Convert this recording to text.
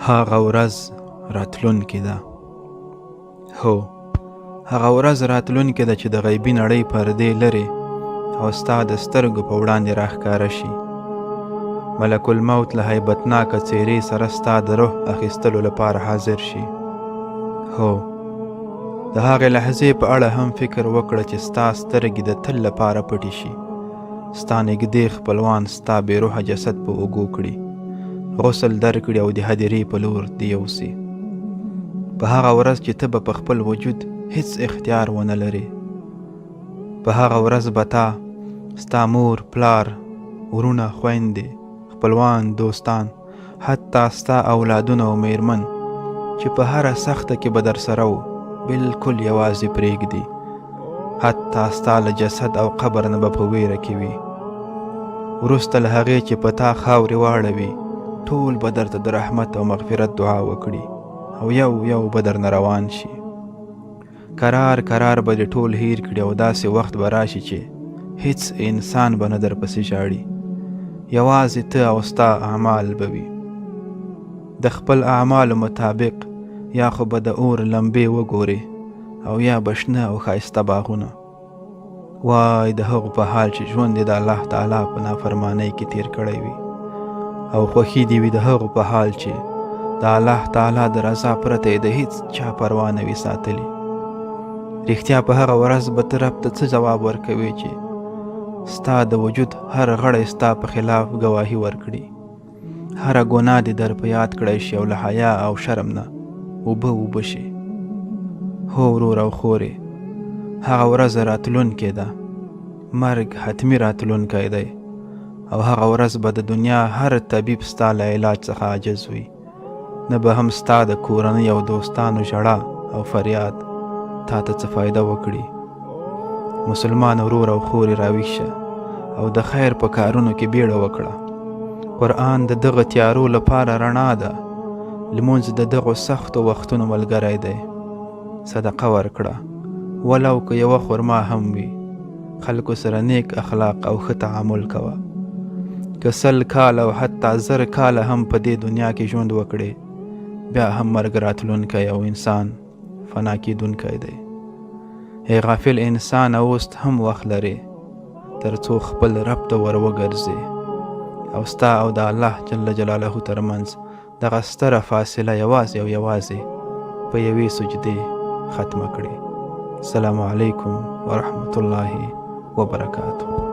هغه ورځ راتلونکې ده. هو، هغه ورځ راتلونکې ده چې د غیبي نړۍ پردې لرې او ستا د سترګو په وړاندې راښکاره شي. ملک الموت له هیبتناکه څېرې سره ستا د روح اخیستلو لپاره حاضر شي. هو، د هغې لحظې په اړه هم فکر وکړه چې ستا سترګې د تل لپاره پټې شي. ستا نږدې خپلوان ستا بې روحه جسد په اوږو کړي، غسل درکړي او د هدیرې په لور دې یوسي. په هغه ورځ چې ته به په خپل وجود هیڅ اختیار ونه لرې. په هغه ورځ به تا، ستا مور، پلار، ورونه، خویندې، خپلوان، دوستان، حتی ستا اولادونه او میرمن چې په هره سخته کې به در سره وو، بلکل یوازې پرېږدي. حتی ستا له جسد او قبر نه به په ویره کې وي. وروسته له هغې چې په تا خاورې واړوي، ټول به درته د رحمت او مغفرت دعا وکړي او یو یو به درنه روان شي. کرار کرار به دې ټول هیر کړي او داسې وخت به راشي چې هیڅ انسان به نه درپسې ژاړي. یوازې ته او ستا اعمال به وي. د خپل اعمالو مطابق یا خو به د اور لمبې وګورې او یا به شنه او ښایسته باغونه. وای د هغو په حال چې ژوند یې د الله تعالی په نافرمانۍ کې تیر کړی وي، او خوښي دې وي د هغو په حال چې د الله تعالی د رضا پرته یې د هیڅ چا پروا نه وي ساتلي. رښتیا په هغه ورځ به ته رب ته څه ځواب ورکوې چې ستا د وجود هر غړی ستا په خلاف ګواهي ورکړي. هره ګناه دې در په یاد کړی شي او له حیا او شرم نه اوبه شي. هو ورور او خورې، هغه ورځ راتلونکې ده. مرګ حتمي راتلونکی دی، او هغه ورځ به د دنیا هر طبیب ستا له علاج څخه عاجز وي. نه به هم ستا د کورنۍ او دوستانو ژړا او فریاد تا ته څه فایده وکړي. مسلمان ورور او خورې راویښ شه او د خیر په کارونو کې بیړه وکړه. قرآن د دغه تیارو لپاره رڼا ده. لمونځ د دغو سختو وختونو ملګری دی. صدقه ورکړه، ولو که یوه خرما هم وي. خلکو سره نیک اخلاق او ښه تعامل کوه. که 100 کاله او حتی 1000 کاله هم په دې دنیا کې ژوند وکړې، بیا هم مرګ راتلونکی او انسان فنا کېدونکی دی. ای غافل انسان، اوس هم وخت لرې تر څو خپل رب ته ور وګرځې او ستا او د الله جل جلاله ترمنځ دغه ستره فاصله یوازې او یوازې په یوې سجدې ختمه کړې. السلام علیکم ورحمت الله وبرکاته.